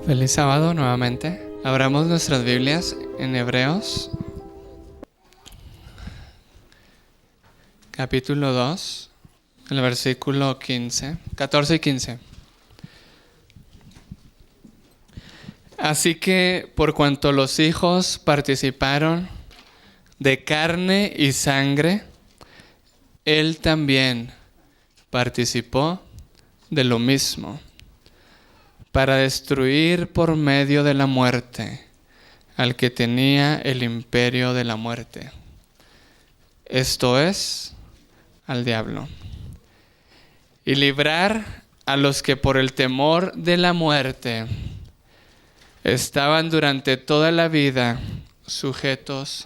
Feliz sábado nuevamente. Abramos nuestras Biblias en Hebreos, capítulo 2, el versículo 14 y 15. Así que por cuanto los hijos participaron de carne y sangre, él también participó de lo mismo, para destruir por medio de la muerte al que tenía el imperio de la muerte, esto es, al diablo, y librar a los que por el temor de la muerte estaban durante toda la vida sujetos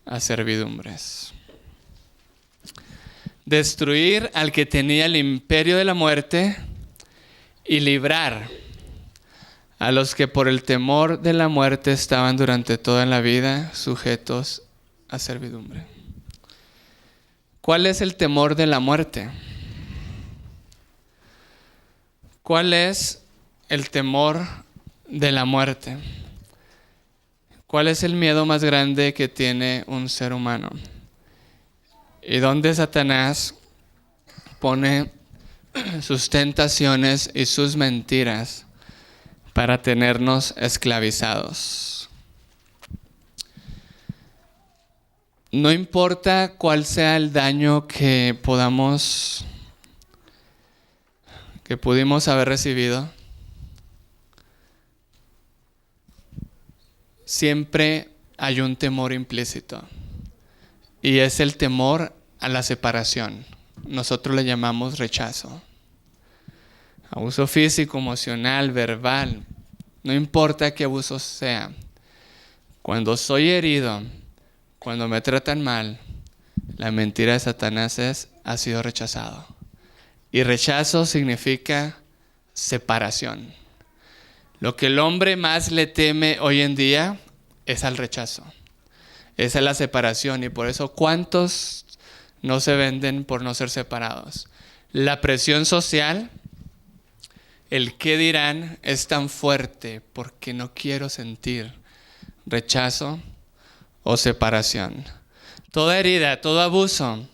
a servidumbres. Destruir al que tenía el imperio de la muerte y librar a los que por el temor de la muerte estaban durante toda la vida sujetos a servidumbre. ¿Cuál es el temor de la muerte? ¿Cuál es el temor de la muerte? ¿Cuál es el miedo más grande que tiene un ser humano? ¿Y dónde Satanás pone sus tentaciones y sus mentiras para tenernos esclavizados? No importa cuál sea el daño que pudimos haber recibido, siempre hay un temor implícito, y es el temor a la separación. Nosotros le llamamos rechazo. Abuso físico, emocional, verbal, no importa qué abuso sea. Cuando soy herido, cuando me tratan mal, la mentira de Satanás es: ha sido rechazado. Y rechazo significa separación. Lo que el hombre más le teme hoy en día es al rechazo, es a la separación, y por eso ¿cuántos no se venden por no ser separados? La presión social, el qué dirán, es tan fuerte porque no quiero sentir rechazo o separación. Toda herida, todo abuso,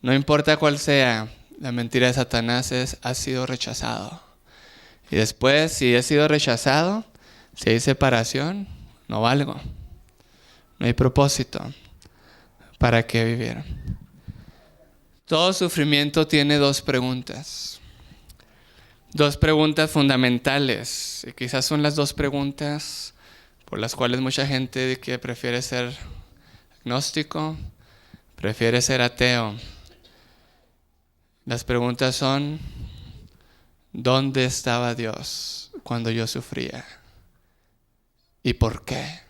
no importa cuál sea, la mentira de Satanás es: ha sido rechazado. Y después, si he sido rechazado, si hay separación, no valgo. No hay propósito. ¿Para qué vivir? Todo sufrimiento tiene dos preguntas. Dos preguntas fundamentales. Y quizás son las dos preguntas por las cuales mucha gente que prefiere ser agnóstico, prefiere ser ateo. Las preguntas son: ¿dónde estaba Dios cuando yo sufría? ¿Y por qué?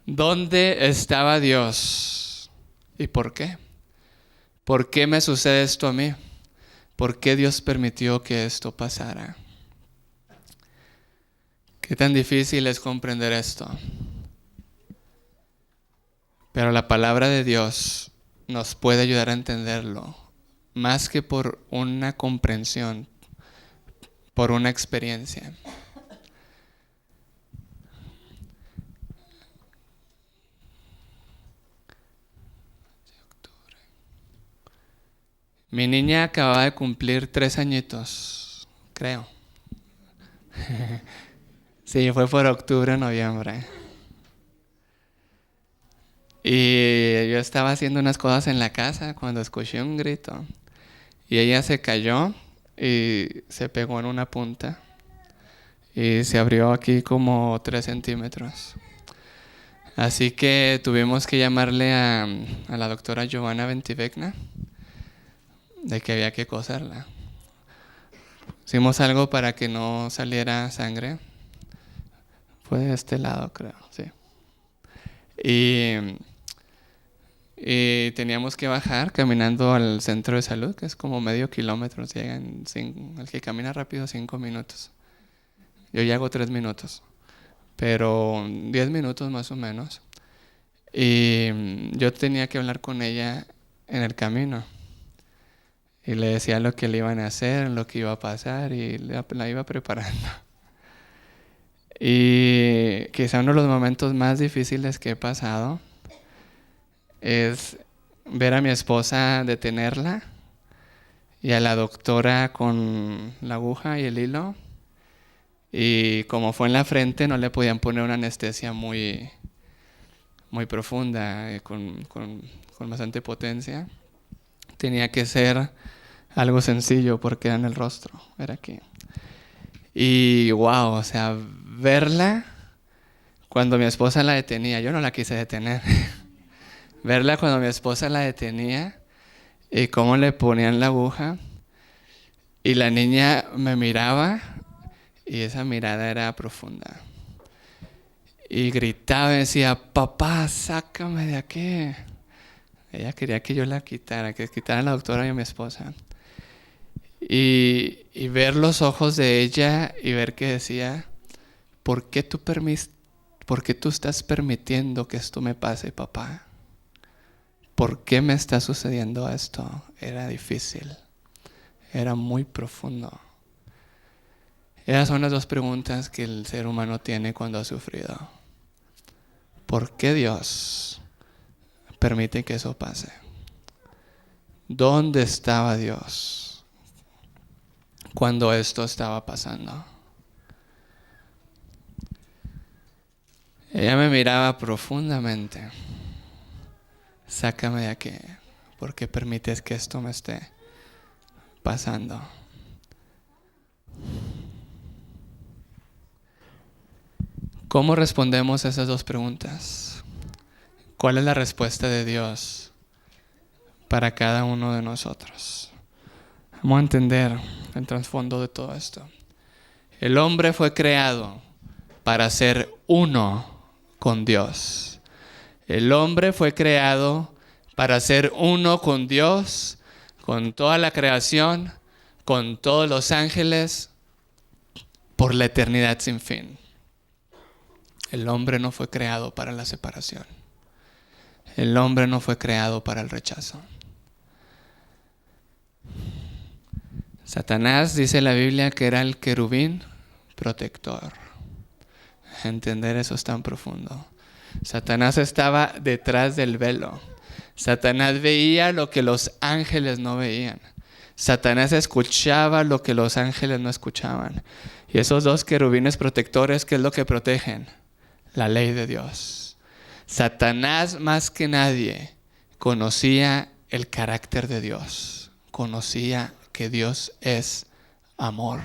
¿Dónde estaba Dios? ¿Y por qué? ¿Por qué me sucede esto a mí? ¿Por qué Dios permitió que esto pasara? ¿Qué tan difícil es comprender esto? Pero la palabra de Dios nos puede ayudar a entenderlo, más que por una comprensión, por una experiencia. Mi niña acababa de cumplir 3 añitos, creo. Sí, fue por octubre o noviembre. Y yo estaba haciendo unas cosas en la casa cuando escuché un grito. Y ella se cayó y se pegó en una punta. Y se abrió aquí como 3 centímetros. Así que tuvimos que llamarle a la doctora Giovanna Ventivegna de que había que coserla. Hicimos algo para que no saliera sangre. Fue de este lado, creo, sí. Y teníamos que bajar caminando al centro de salud, que es como medio kilómetro. El que camina rápido 5 minutos. Yo ya hago 3 minutos, pero 10 minutos más o menos. Y yo tenía que hablar con ella en el camino. Y le decía lo que le iban a hacer, lo que iba a pasar, y la iba preparando. Y quizá uno de los momentos más difíciles que he pasado es ver a mi esposa detenerla y a la doctora con la aguja y el hilo. Y como fue en la frente, no le podían poner una anestesia muy, muy profunda, con bastante potencia. Tenía que ser algo sencillo porque era en el rostro, era aquí. Y wow, o sea, verla cuando mi esposa la detenía, yo no la quise detener. Verla cuando mi esposa la detenía y cómo le ponían la aguja y la niña me miraba y esa mirada era profunda. Y gritaba y decía, papá, sácame de aquí. Ella quería que yo la quitara, que quitara a la doctora y a mi esposa. Y ver los ojos de ella y ver que decía, ¿por qué tú estás permitiendo que esto me pase, papá? ¿Por qué me está sucediendo esto? Era difícil, era muy profundo. Esas son las dos preguntas que el ser humano tiene cuando ha sufrido. ¿Por qué Dios permite que eso pase? ¿Dónde estaba Dios cuando esto estaba pasando? Ella me miraba profundamente. Sácame de aquí. ¿Por qué permites que esto me esté pasando? ¿Cómo respondemos a esas dos preguntas? ¿Cuál es la respuesta de Dios para cada uno de nosotros? Vamos a entender el trasfondo de todo esto. El hombre fue creado para ser uno con Dios. El hombre fue creado para ser uno con Dios, con toda la creación, con todos los ángeles, por la eternidad sin fin. El hombre no fue creado para la separación. El hombre no fue creado para el rechazo. Satanás, dice la Biblia, que era el querubín protector. Entender eso es tan profundo. Satanás estaba detrás del velo. Satanás veía lo que los ángeles no veían. Satanás escuchaba lo que los ángeles no escuchaban. Y esos dos querubines protectores, ¿qué es lo que protegen? La ley de Dios. Satanás, más que nadie, conocía el carácter de Dios. Conocía que Dios es amor.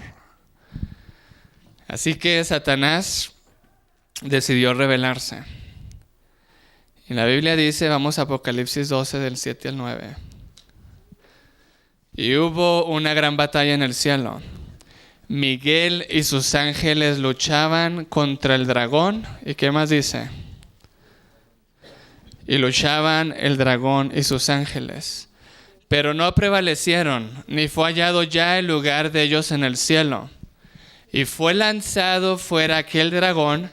Así que Satanás decidió rebelarse. Y la Biblia dice, vamos a Apocalipsis 12 del 7 al 9. Y hubo una gran batalla en el cielo. Miguel y sus ángeles luchaban contra el dragón. ¿Y qué más dice? Y luchaban el dragón y sus ángeles. Pero no prevalecieron, ni fue hallado ya el lugar de ellos en el cielo. Y fue lanzado fuera aquel dragón,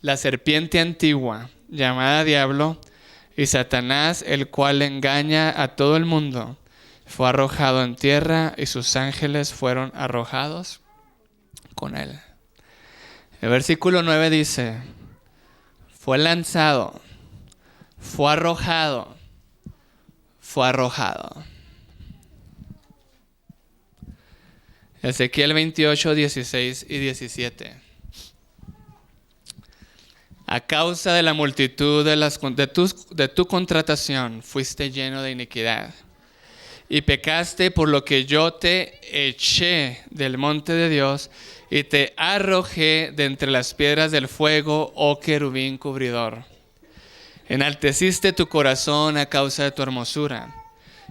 la serpiente antigua, llamada Diablo, y Satanás, el cual engaña a todo el mundo. Fue arrojado en tierra y sus ángeles fueron arrojados con él. El versículo 9 dice, fue lanzado, fue arrojado, fue arrojado. Ezequiel 28, 16 y 17. A causa de la multitud de tu contratación fuiste lleno de iniquidad y pecaste, por lo que yo te eché del monte de Dios y te arrojé de entre las piedras del fuego, oh querubín cubridor. Enalteciste tu corazón a causa de tu hermosura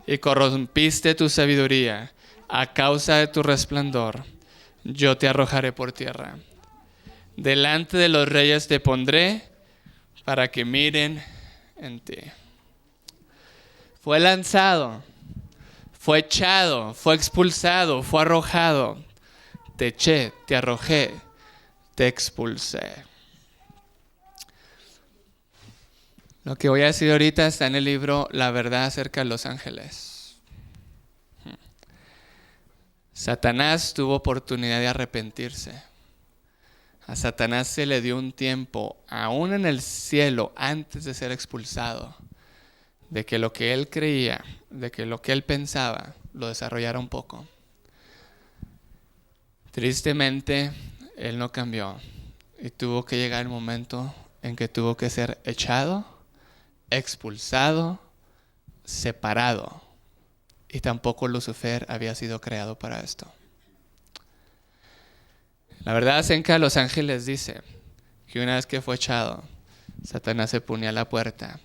y corrompiste tu sabiduría a causa de tu resplandor. Yo te arrojaré por tierra. Delante de los reyes te pondré para que miren en ti. Fue lanzado, fue echado, fue expulsado, fue arrojado. Te eché, te arrojé, te expulsé. Lo que voy a decir ahorita está en el libro La verdad acerca de los ángeles. Satanás tuvo oportunidad de arrepentirse. A Satanás se le dio un tiempo, aún en el cielo, antes de ser expulsado, de que lo que él creía, de que lo que él pensaba, lo desarrollara un poco. Tristemente, él no cambió y tuvo que llegar el momento en que tuvo que ser echado, expulsado, separado. Y tampoco Lucifer había sido creado para esto. La verdad acerca de los ángeles dice que una vez que fue echado, Satanás se ponía a la puerta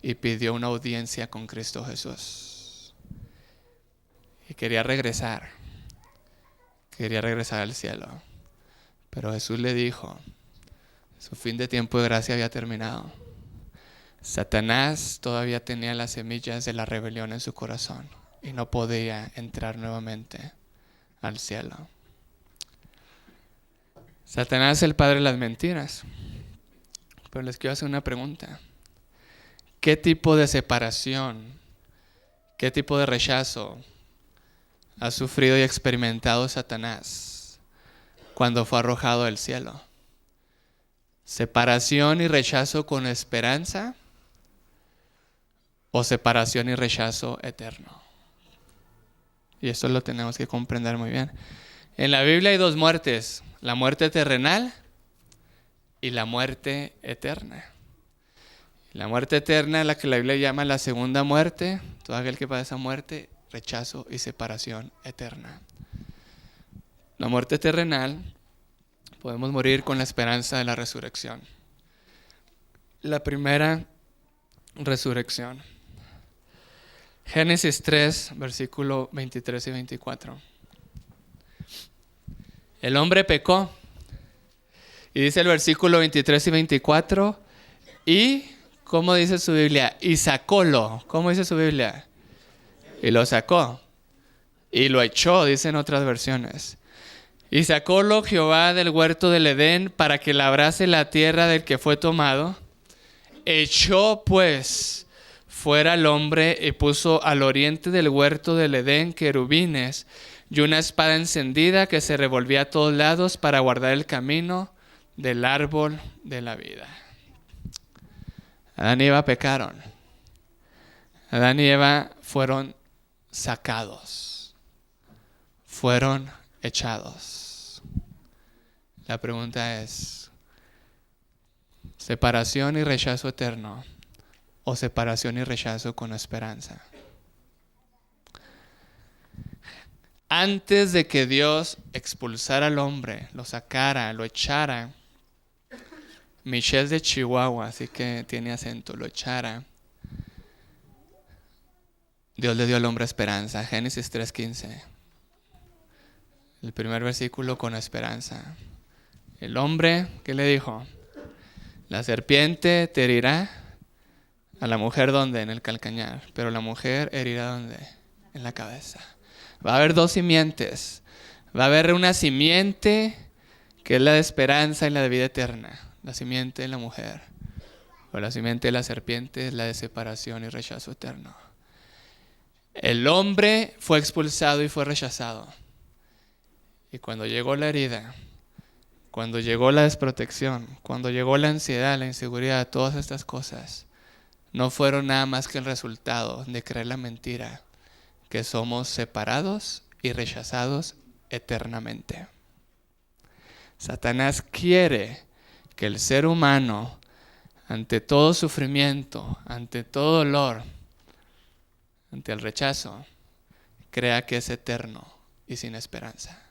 y pidió una audiencia con Cristo Jesús. Y quería regresar al cielo. Pero Jesús le dijo, su fin de tiempo de gracia había terminado. Satanás todavía tenía las semillas de la rebelión en su corazón y no podía entrar nuevamente al cielo. Satanás es el padre de las mentiras. Pero les quiero hacer una pregunta. ¿Qué tipo de separación, qué tipo de rechazo ha sufrido y experimentado Satanás cuando fue arrojado del cielo? ¿Separación y rechazo con esperanza o separación y rechazo eterno? Y esto lo tenemos que comprender muy bien. En la Biblia hay dos muertes, la muerte terrenal y la muerte eterna. La muerte eterna es la que la Biblia llama la segunda muerte. Todo aquel que padece muerte, rechazo y separación eterna. La muerte terrenal, podemos morir con la esperanza de la resurrección. La primera resurrección. Génesis 3, versículo 23 y 24. El hombre pecó. Y dice el versículo 23 y 24. Y, ¿cómo dice su Biblia? Y sacólo. ¿Cómo dice su Biblia? Y lo sacó. Y lo echó, dicen otras versiones. Y sacólo Jehová del huerto del Edén para que labrase la tierra del que fue tomado. Echó pues fuera al hombre y puso al oriente del huerto del Edén querubines y una espada encendida que se revolvía a todos lados para guardar el camino del árbol de la vida. Adán y Eva pecaron. Adán y Eva fueron sacados. Fueron echados. La pregunta es, ¿separación y rechazo eterno o separación y rechazo con esperanza? Antes de que Dios expulsara al hombre, lo sacara, lo echara, Michelle es de Chihuahua, así que tiene acento, lo echara, Dios le dio al hombre esperanza. Génesis 3:15. El primer versículo con esperanza. El hombre, ¿qué le dijo? La serpiente te herirá. A la mujer, ¿dónde? En el calcañar. Pero la mujer herirá, ¿dónde? En la cabeza. Va a haber dos simientes. Va a haber una simiente que es la de esperanza y la de vida eterna. La simiente de la mujer. O la simiente de la serpiente es la de separación y rechazo eterno. El hombre fue expulsado y fue rechazado. Y cuando llegó la herida, cuando llegó la desprotección, cuando llegó la ansiedad, la inseguridad, todas estas cosas, no fueron nada más que el resultado de creer la mentira, que somos separados y rechazados eternamente. Satanás quiere que el ser humano, ante todo sufrimiento, ante todo dolor, ante el rechazo, crea que es eterno y sin esperanza.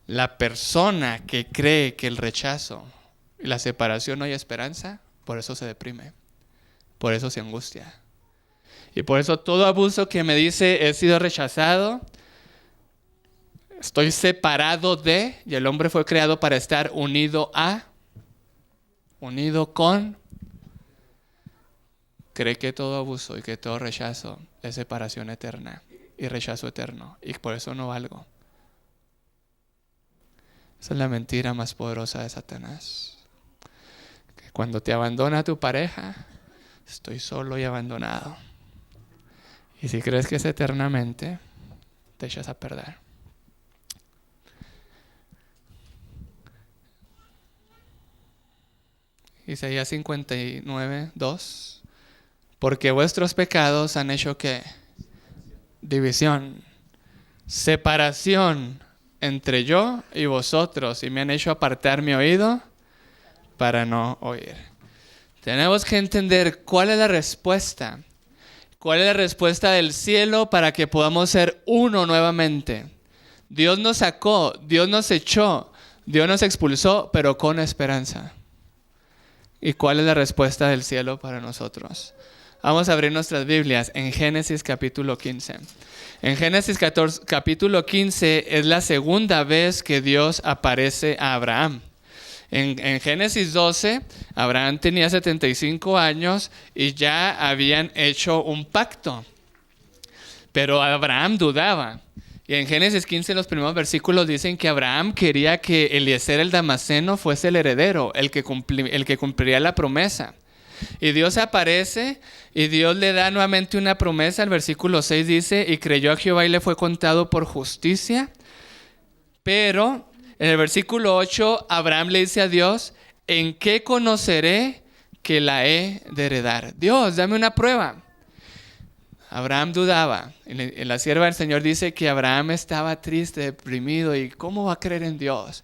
La persona que cree que el rechazo y la separación no hay esperanza, por eso se deprime, por eso se angustia. Y por eso todo abuso que me dice he sido rechazado, estoy separado de, y el hombre fue creado para estar unido a, unido con, cree que todo abuso y que todo rechazo es separación eterna y rechazo eterno, y por eso no valgo. Esa es la mentira más poderosa de Satanás. Que cuando te abandona tu pareja, estoy solo y abandonado. Y si crees que es eternamente, te echas a perder. Isaías 59, 2. Porque vuestros pecados han hecho ¿qué? División, separación entre yo y vosotros, y me han hecho apartar mi oído para no oír. Tenemos que entender cuál es la respuesta. ¿Cuál es la respuesta del cielo para que podamos ser uno nuevamente? Dios nos sacó, Dios nos echó, Dios nos expulsó, pero con esperanza. ¿Y cuál es la respuesta del cielo para nosotros? Vamos a abrir nuestras Biblias en Génesis capítulo 15. En Génesis capítulo 15 es la segunda vez que Dios aparece a Abraham. En Génesis 12, Abraham tenía 75 años y ya habían hecho un pacto. Pero Abraham dudaba. Y en Génesis 15 los primeros versículos dicen que Abraham quería que Eliezer el Damaseno fuese el heredero, el que cumpliría la promesa. Y Dios aparece y Dios le da nuevamente una promesa. El versículo 6 dice, y creyó a Jehová y le fue contado por justicia. Pero en el versículo 8, Abraham le dice a Dios, ¿en qué conoceré que la he de heredar? Dios, dame una prueba. Abraham dudaba. En la sierva del Señor dice que Abraham estaba triste, deprimido, y ¿cómo va a creer en Dios?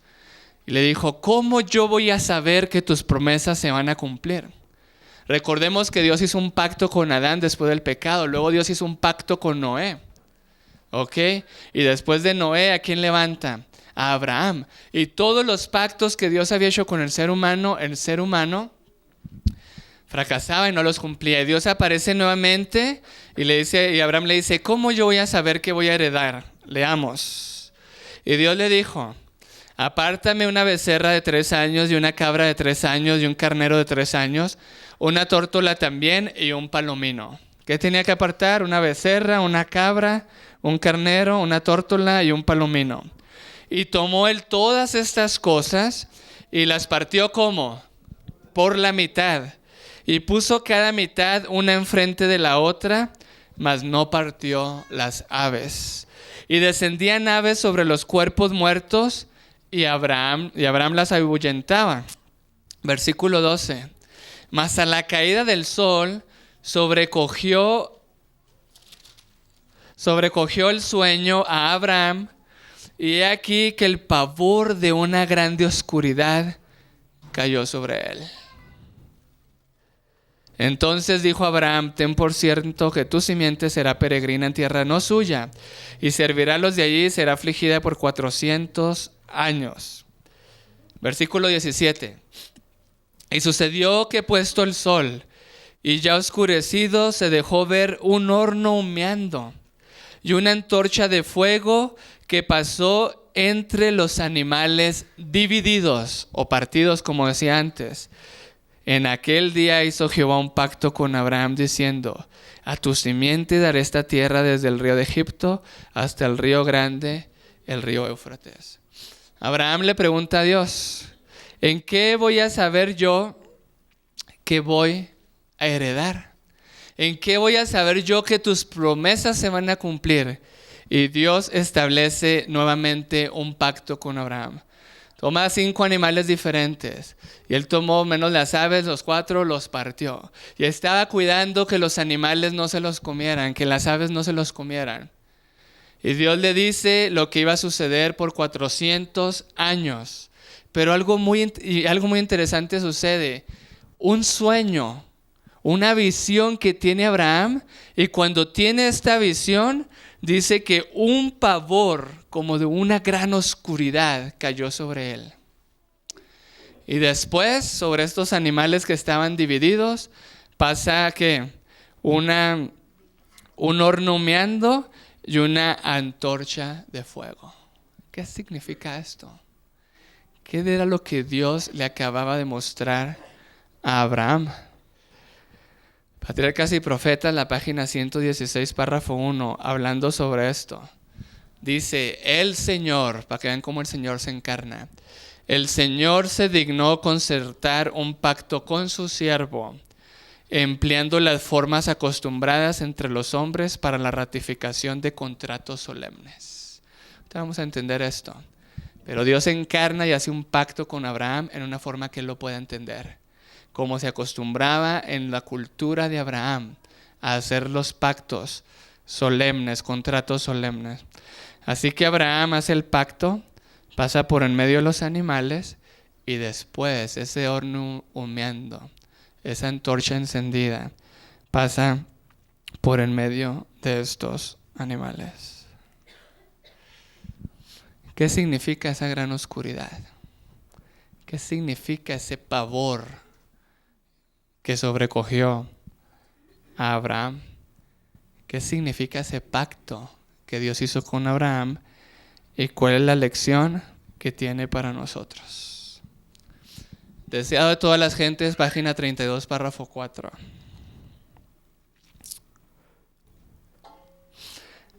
Y le dijo, ¿cómo yo voy a saber que tus promesas se van a cumplir? Recordemos que Dios hizo un pacto con Adán después del pecado. Luego Dios hizo un pacto con Noé. ¿Ok? Y después de Noé, ¿a quién levanta? A Abraham. Y todos los pactos que Dios había hecho con el ser humano fracasaba y no los cumplía. Y Dios aparece nuevamente y Abraham le dice, ¿cómo yo voy a saber que voy a heredar? Leamos. Y Dios le dijo, apártame una becerra de 3 años y una cabra de 3 años y un carnero de 3 años, una tórtola también y un palomino. ¿Qué tenía que apartar? Una becerra, una cabra, un carnero, una tórtola y un palomino. Y tomó él todas estas cosas y las partió ¿cómo? Por la mitad. Y puso cada mitad una enfrente de la otra, mas no partió las aves. Y descendían aves sobre los cuerpos muertos, y Abraham las ahuyentaba. Versículo 12. Mas a la caída del sol sobrecogió el sueño a Abraham, y he aquí que el pavor de una grande oscuridad cayó sobre él. Entonces dijo Abraham, ten por cierto que tu simiente será peregrina en tierra no suya, y servirá a los de allí y será afligida por 400 años. Versículo 17. Y sucedió que puesto el sol y ya oscurecido, se dejó ver un horno humeando y una antorcha de fuego que pasó entre los animales divididos o partidos, como decía antes. En aquel día hizo Jehová un pacto con Abraham diciendo, a tu simiente daré esta tierra desde el río de Egipto hasta el río grande, el río Éufrates. Abraham le pregunta a Dios, ¿en qué voy a saber yo que voy a heredar? ¿En qué voy a saber yo que tus promesas se van a cumplir? Y Dios establece nuevamente un pacto con Abraham. Toma 5 animales diferentes. Y él tomó menos las aves, los 4 los partió. Y estaba cuidando que los animales no se los comieran, que las aves no se los comieran. Y Dios le dice lo que iba a suceder por 400 años. Pero algo muy interesante sucede. Un sueño, una visión que tiene Abraham. Y cuando tiene esta visión, dice que un pavor como de una gran oscuridad cayó sobre él. Y después, sobre estos animales que estaban divididos, pasa que un horno humeando y una antorcha de fuego. ¿Qué significa esto? ¿Qué era lo que Dios le acababa de mostrar a Abraham? Patriarcas y Profetas, la página 116, párrafo 1, hablando sobre esto. Dice, el Señor, para que vean cómo el Señor se encarna, el Señor se dignó concertar un pacto con su siervo, empleando las formas acostumbradas entre los hombres para la ratificación de contratos solemnes. Ahorita vamos a entender esto. Pero Dios se encarna y hace un pacto con Abraham en una forma que él lo pueda entender. como se acostumbraba en la cultura de Abraham a hacer los pactos solemnes, contratos solemnes. Así que Abraham hace el pacto, pasa por en medio de los animales y después ese horno humeando, esa antorcha encendida, pasa por en medio de estos animales. ¿Qué significa esa gran oscuridad? ¿Qué significa ese pavor que sobrecogió a Abraham? ¿Qué significa ese pacto que Dios hizo con Abraham? ¿Y cuál es la lección que tiene para nosotros? Deseado de todas las gentes, página 32, párrafo 4.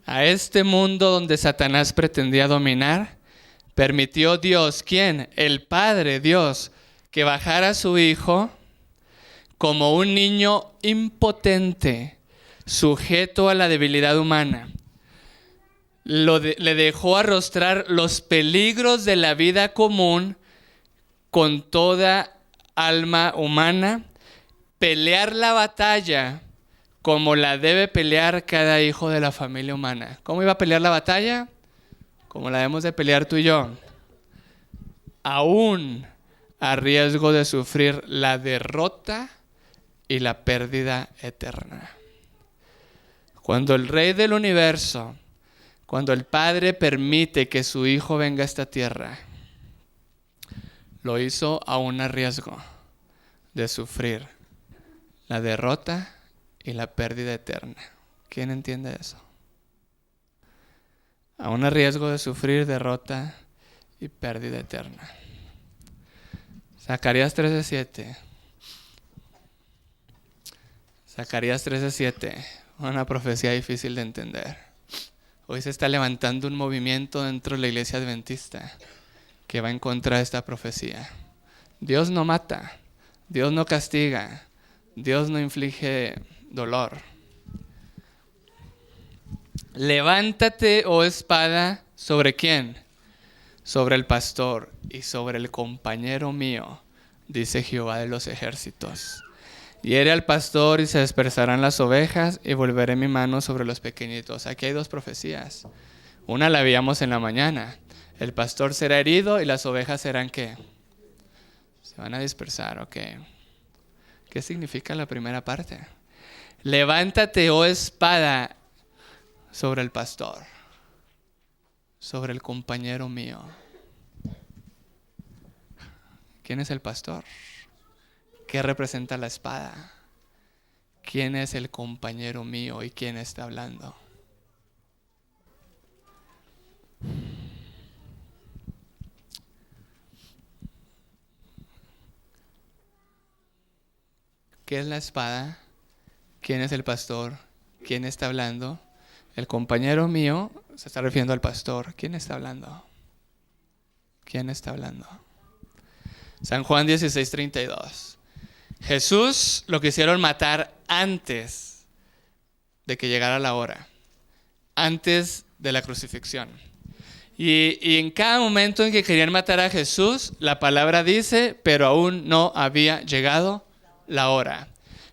A este mundo donde Satanás pretendía dominar, permitió Dios, ¿quién? El Padre Dios, que bajara a su Hijo como un niño impotente, sujeto a la debilidad humana. Le dejó arrostrar los peligros de la vida común con toda alma humana, pelear la batalla como la debe pelear cada hijo de la familia humana. ¿Cómo iba a pelear la batalla? Como la debemos de pelear tú y yo. Aún a riesgo de sufrir la derrota y la pérdida eterna. Cuando el Rey del Universo, cuando el Padre permite que su Hijo venga a esta tierra, lo hizo aún a riesgo de sufrir la derrota y la pérdida eterna. ¿Quién entiende eso? Aún a riesgo de sufrir derrota y pérdida eterna. Zacarías 13:7. Zacarías 13:7. Una profecía difícil de entender. Hoy se está levantando un movimiento dentro de la iglesia adventista que va en contra de esta profecía. Dios no mata, Dios no castiga, Dios no inflige dolor. Levántate, oh espada, ¿sobre quién? Sobre el pastor y sobre el compañero mío, dice Jehová de los ejércitos. Hiere al pastor y se dispersarán las ovejas y volveré mi mano sobre los pequeñitos. Aquí hay dos profecías. Una la veíamos en la mañana. El pastor será herido y las ovejas serán ¿qué? Se van a dispersar, ¿ok? ¿Qué significa la primera parte? Levántate, oh espada, sobre el pastor, sobre el compañero mío. ¿Quién es el pastor? ¿Qué representa la espada? ¿Quién es el compañero mío y quién está hablando? ¿Qué es la espada? ¿Quién es el pastor? ¿Quién está hablando? El compañero mío se está refiriendo al pastor. ¿Quién está hablando? ¿Quién está hablando? San Juan 16:32. Jesús lo quisieron matar antes de que llegara la hora, antes de la crucifixión. Y en cada momento en que querían matar a Jesús, la palabra dice, pero aún no había llegado la hora,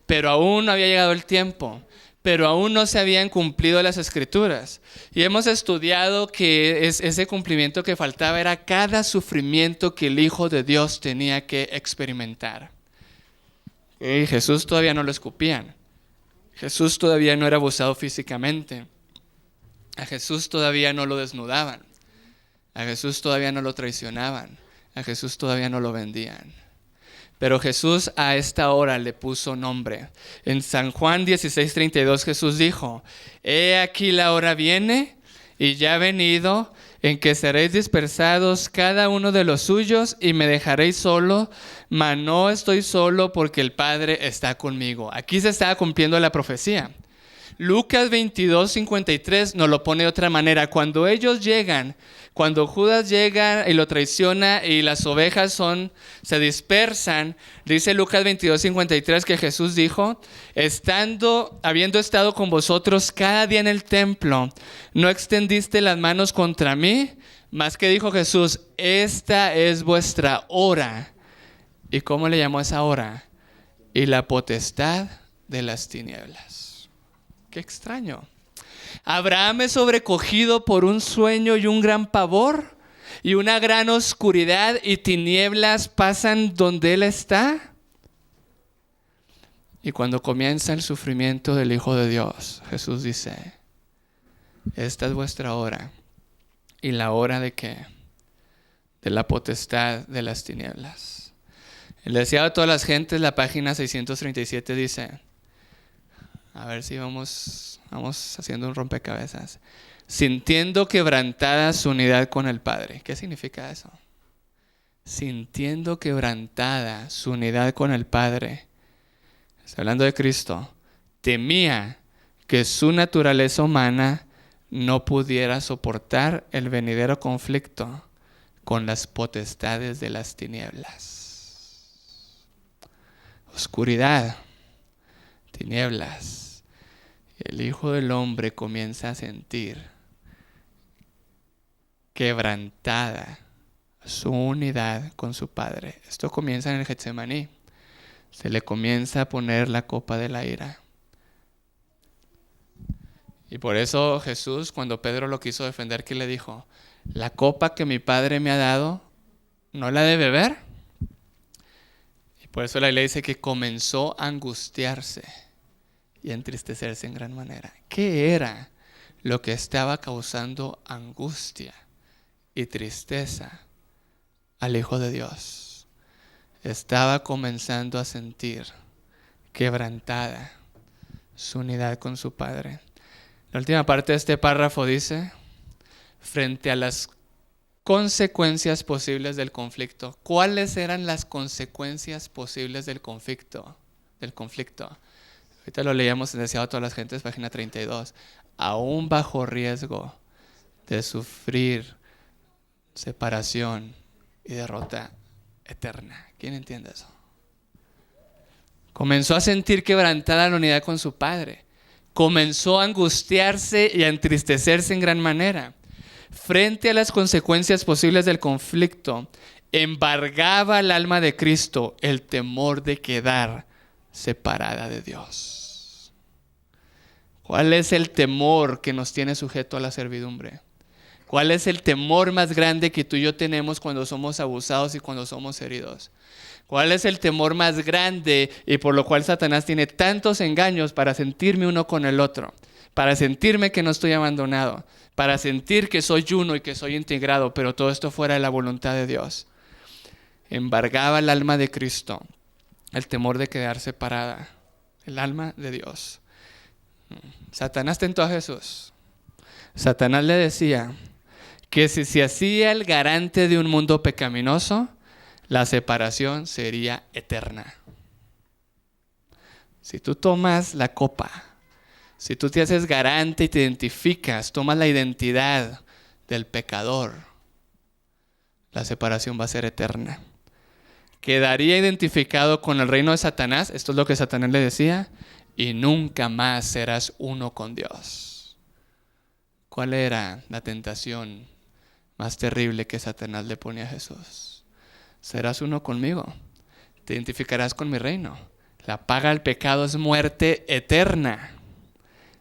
pero aún no había llegado el tiempo, pero aún no se habían cumplido las escrituras. Y hemos estudiado que ese cumplimiento que faltaba era cada sufrimiento que el Hijo de Dios tenía que experimentar. Y Jesús todavía no lo escupían. Jesús todavía no era abusado físicamente. A Jesús todavía no lo desnudaban. A Jesús todavía no lo traicionaban. A Jesús todavía no lo vendían. Pero Jesús a esta hora le puso nombre. En San Juan 16:32 Jesús dijo, he aquí la hora viene y ya ha venido en que seréis dispersados cada uno de los suyos y me dejaréis solo, mas no estoy solo porque el Padre está conmigo. Aquí se estaba cumpliendo la profecía. Lucas 22:53 nos lo pone de otra manera. Cuando ellos llegan, cuando Judas llega y lo traiciona y las ovejas se dispersan, dice Lucas 22:53 que Jesús dijo, habiendo estado con vosotros cada día en el templo, no extendiste las manos contra mí, mas que dijo Jesús, esta es vuestra hora. ¿Y cómo le llamó esa hora? y la potestad de las tinieblas. Qué extraño. Abraham es sobrecogido por un sueño y un gran pavor, y una gran oscuridad y tinieblas pasan donde él está. Y cuando comienza el sufrimiento del Hijo de Dios, Jesús dice: esta es vuestra hora. ¿Y la hora de qué? De la potestad de las tinieblas. El deseado de todas las gentes, la página 637 dice, a ver si vamos haciendo un rompecabezas. Sintiendo quebrantada su unidad con el Padre. ¿Qué significa eso? Sintiendo quebrantada su unidad con el Padre. Está hablando de Cristo. Temía que su naturaleza humana no pudiera soportar el venidero conflicto con las potestades de las tinieblas. Oscuridad, tinieblas. El Hijo del Hombre comienza a sentir quebrantada su unidad con su Padre. Esto comienza en el Getsemaní. Se le comienza a poner la copa de la ira. Y por eso Jesús, cuando Pedro lo quiso defender, ¿qué le dijo? La copa que mi Padre me ha dado, ¿no la de beber? Y por eso la Biblia dice que comenzó a angustiarse y a entristecerse en gran manera. ¿Qué era lo que estaba causando angustia y tristeza al Hijo de Dios? Estaba comenzando a sentir quebrantada su unidad con su Padre. La última parte de este párrafo dice, frente a las consecuencias posibles del conflicto. ¿Cuáles eran las consecuencias posibles del conflicto? Ahorita lo leíamos en Deseado a todas las gentes, página 32. Aún bajo riesgo de sufrir separación y derrota eterna. ¿Quién entiende eso? Comenzó a sentir quebrantada la unidad con su Padre. Comenzó a angustiarse y a entristecerse en gran manera. Frente a las consecuencias posibles del conflicto, embargaba al alma de Cristo el temor de quedar separada de Dios. ¿Cuál es el temor que nos tiene sujeto a la servidumbre? ¿Cuál es el temor más grande que tú y yo tenemos cuando somos abusados y cuando somos heridos? ¿Cuál es el temor más grande y por lo cual Satanás tiene tantos engaños para sentirme uno con el otro? Para sentirme que no estoy abandonado, para sentir que soy uno y que soy integrado, pero todo esto fuera de la voluntad de Dios. Embargaba el alma de Cristo el temor de quedar separada, el alma de Dios. Satanás tentó a Jesús. Satanás le decía que si se hacía el garante de un mundo pecaminoso, la separación sería eterna. Si tú tomas la copa, si tú te haces garante y te identificas, tomas la identidad del pecador, la separación va a ser eterna. Quedaría identificado con el reino de Satanás, esto es lo que Satanás le decía, y nunca más serás uno con Dios. ¿Cuál era la tentación más terrible que Satanás le ponía a Jesús? Serás uno conmigo, te identificarás con mi reino. La paga del pecado es muerte eterna.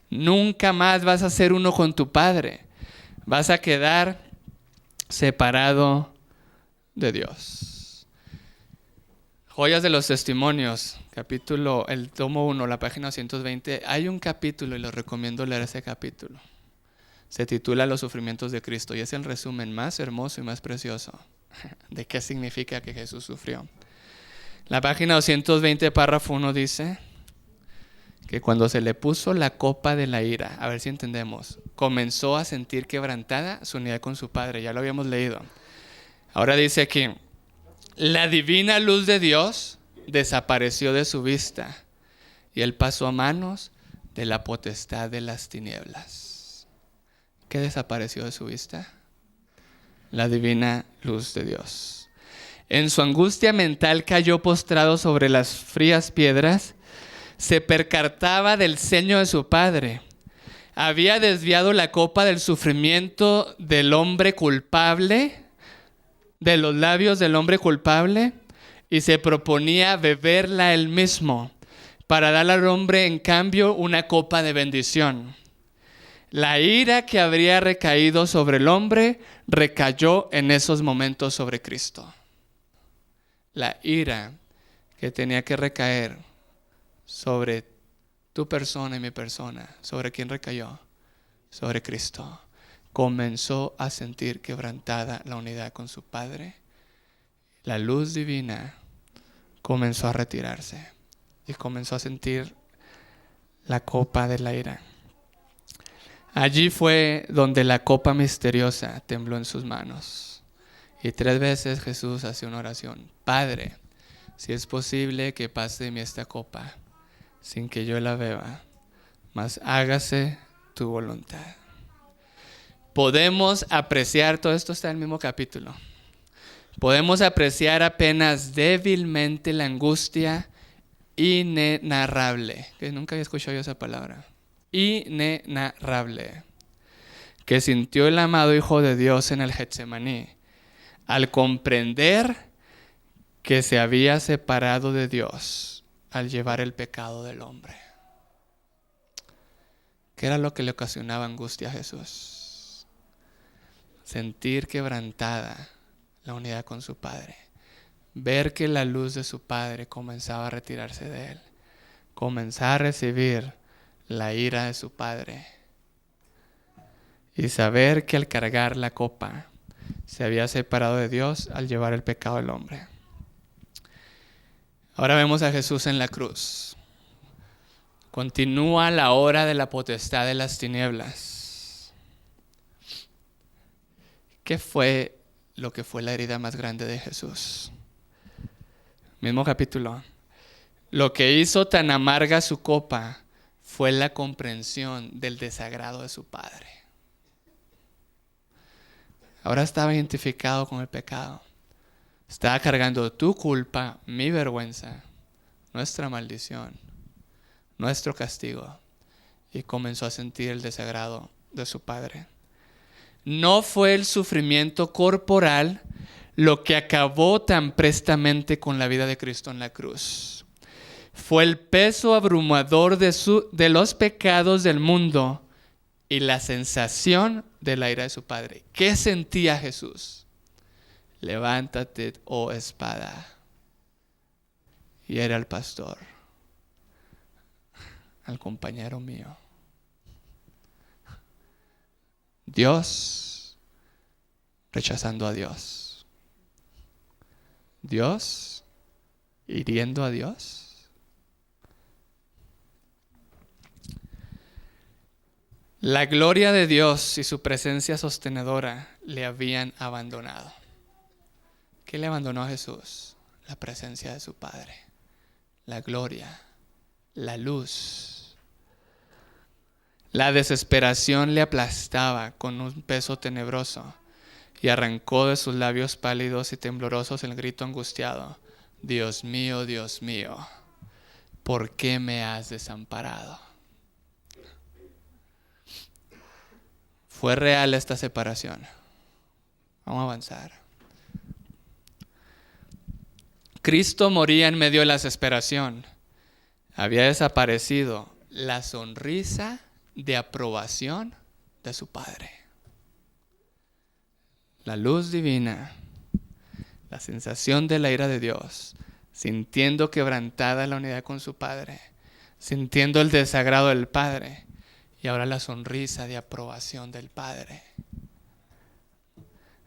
Nunca más vas a ser uno con tu Padre. Vas a quedar separado de Dios. Joyas de los Testimonios, el tomo 1, la página 120. Hay un capítulo y les recomiendo leer ese capítulo. Se titula Los sufrimientos de Cristo y es el resumen más hermoso y más precioso de qué significa que Jesús sufrió. La página 220, párrafo 1 dice que cuando se le puso la copa de la ira, a ver si entendemos, comenzó a sentir quebrantada su unidad con su Padre. Ya lo habíamos leído. Ahora dice aquí, la divina luz de Dios desapareció de su vista y él pasó a manos de la potestad de las tinieblas. ¿Qué desapareció de su vista? La divina luz de Dios. En su angustia mental cayó postrado sobre las frías piedras, se percataba del ceño de su Padre. Había desviado la copa del sufrimiento del hombre culpable, de los labios del hombre culpable, y se proponía beberla él mismo, para dar al hombre en cambio una copa de bendición. La ira que habría recaído sobre el hombre recayó en esos momentos sobre Cristo. La ira que tenía que recaer sobre tu persona y mi persona, ¿sobre quién recayó? Sobre Cristo. Comenzó a sentir quebrantada la unidad con su Padre. La luz divina comenzó a retirarse y comenzó a sentir la copa de la ira. Allí fue donde la copa misteriosa tembló en sus manos. Y 3 veces Jesús hace una oración. Padre, si es posible que pase de mí esta copa, sin que yo la beba, mas hágase tu voluntad. Podemos apreciar, todo esto está en el mismo capítulo, podemos apreciar apenas débilmente la angustia inenarrable, que nunca había escuchado yo esa palabra, inenarrable, que sintió el amado Hijo de Dios en el Getsemaní, al comprender que se había separado de Dios al llevar el pecado del hombre. ¿Qué era lo que le ocasionaba angustia a Jesús? Sentir quebrantada la unidad con su Padre. Ver que la luz de su Padre comenzaba a retirarse de él. Comenzar a recibir la ira de su Padre. Y saber que al cargar la copa se había separado de Dios al llevar el pecado del hombre. Ahora vemos a Jesús en la cruz. Continúa la hora de la potestad de las tinieblas. ¿Qué fue lo que fue la herida más grande de Jesús? Mismo capítulo. Lo que hizo tan amarga su copa fue la comprensión del desagrado de su Padre. Ahora estaba identificado con el pecado. Estaba cargando tu culpa, mi vergüenza, nuestra maldición, nuestro castigo. Y comenzó a sentir el desagrado de su Padre. No fue el sufrimiento corporal lo que acabó tan prestamente con la vida de Cristo en la cruz. Fue el peso abrumador de los pecados del mundo y la sensación de la ira de su Padre. ¿Qué sentía Jesús? Levántate, oh espada, y era el pastor, al compañero mío. Dios rechazando a Dios. Dios hiriendo a Dios. La gloria de Dios y su presencia sostenedora le habían abandonado. ¿Qué le abandonó a Jesús? La presencia de su Padre, la gloria, la luz. La desesperación le aplastaba con un peso tenebroso y arrancó de sus labios pálidos y temblorosos el grito angustiado: Dios mío, ¿por qué me has desamparado? Fue real esta separación. Vamos a avanzar. Cristo moría en medio de la desesperación. Había desaparecido la sonrisa de aprobación de su Padre. La luz divina, la sensación de la ira de Dios, sintiendo quebrantada la unidad con su Padre, sintiendo el desagrado del Padre, y ahora la sonrisa de aprobación del Padre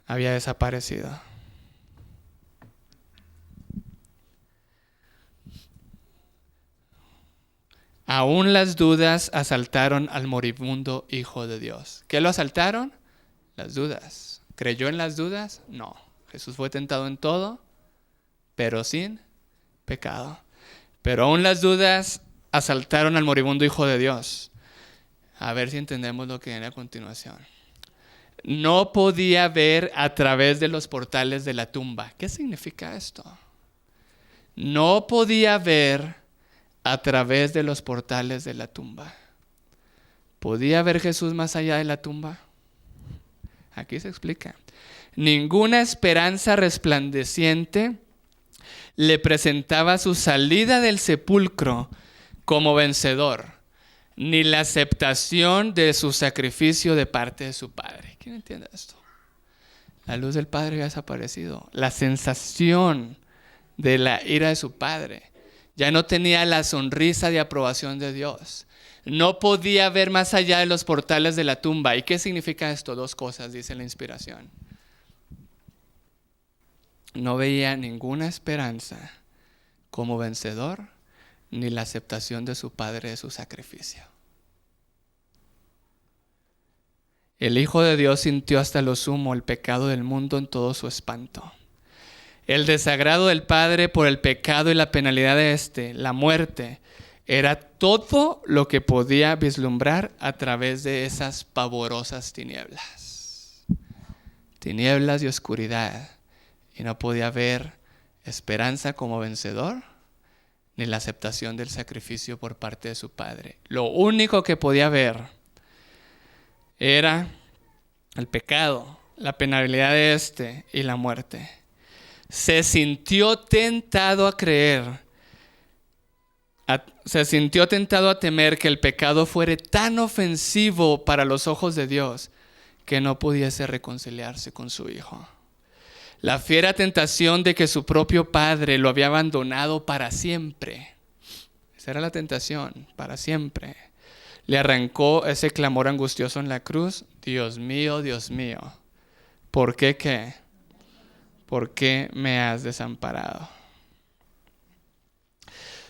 había desaparecido. Aún las dudas asaltaron al moribundo Hijo de Dios. ¿Qué lo asaltaron? Las dudas. ¿Creyó en las dudas? No. Jesús fue tentado en todo, pero sin pecado. Pero aún las dudas asaltaron al moribundo Hijo de Dios. A ver si entendemos lo que viene a continuación. No podía ver a través de los portales de la tumba. ¿Qué significa esto? No podía ver a través de los portales de la tumba. ¿Podía ver Jesús más allá de la tumba? Aquí se explica. Ninguna esperanza resplandeciente le presentaba su salida del sepulcro como vencedor, ni la aceptación de su sacrificio de parte de su Padre. ¿Quién entiende esto? La luz del Padre había desaparecido. La sensación de la ira de su Padre. Ya no tenía la sonrisa de aprobación de Dios. No podía ver más allá de los portales de la tumba. ¿Y qué significa esto? Dos cosas, dice la inspiración. No veía ninguna esperanza como vencedor, ni la aceptación de su Padre de su sacrificio. El Hijo de Dios sintió hasta lo sumo el pecado del mundo en todo su espanto. El desagrado del Padre por el pecado y la penalidad de éste, la muerte, era todo lo que podía vislumbrar a través de esas pavorosas tinieblas. Tinieblas y oscuridad. Y no podía ver esperanza como vencedor, ni la aceptación del sacrificio por parte de su Padre. Lo único que podía ver era el pecado, la penalidad de éste y la muerte. Se sintió tentado a temer que el pecado fuera tan ofensivo para los ojos de Dios que no pudiese reconciliarse con su Hijo. La fiera tentación de que su propio Padre lo había abandonado para siempre. Esa era la tentación, para siempre. Le arrancó ese clamor angustioso en la cruz. Dios mío, ¿por qué qué? ¿Por qué me has desamparado?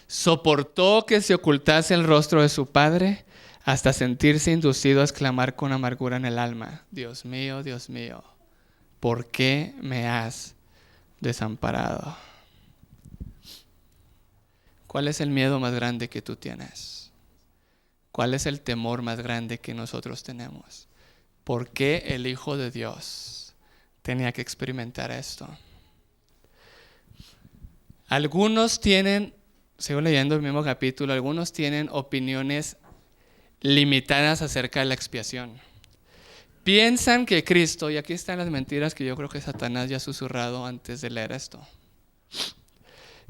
Soportó que se ocultase el rostro de su Padre hasta sentirse inducido a exclamar con amargura en el alma: Dios mío, ¿por qué me has desamparado? ¿Cuál es el miedo más grande que tú tienes? ¿Cuál es el temor más grande que nosotros tenemos? ¿Por qué el Hijo de Dios tenía que experimentar esto? Algunos tienen, sigo leyendo el mismo capítulo, algunos tienen opiniones limitadas acerca de la expiación. Piensan que Cristo, y aquí están las mentiras que yo creo que Satanás ya ha susurrado antes de leer esto.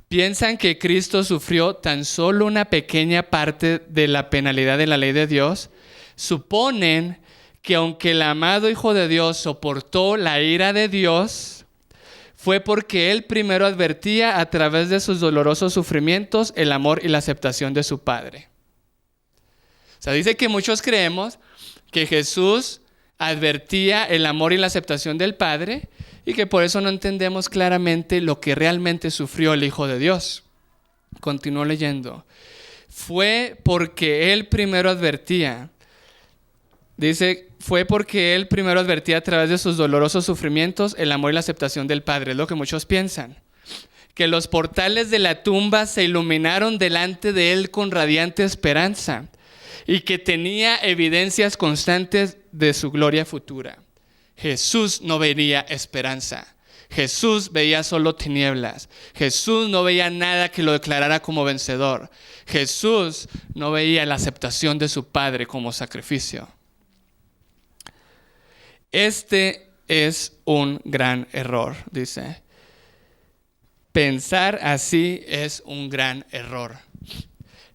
Piensan que Cristo sufrió tan solo una pequeña parte de la penalidad de la ley de Dios. Suponen que aunque el amado Hijo de Dios soportó la ira de Dios, fue porque Él primero advertía a través de sus dolorosos sufrimientos el amor y la aceptación de su Padre. O sea, dice que muchos creemos que Jesús advertía el amor y la aceptación del Padre y que por eso no entendemos claramente lo que realmente sufrió el Hijo de Dios. Continúo leyendo. Fue porque Él primero advertía. Dice, fue porque Él primero advertía a través de sus dolorosos sufrimientos el amor y la aceptación del Padre. Es lo que muchos piensan. Que los portales de la tumba se iluminaron delante de Él con radiante esperanza y que tenía evidencias constantes de su gloria futura. Jesús no veía esperanza. Jesús veía solo tinieblas. Jesús no veía nada que lo declarara como vencedor. Jesús no veía la aceptación de su Padre como sacrificio. Este es un gran error, dice. Pensar así es un gran error.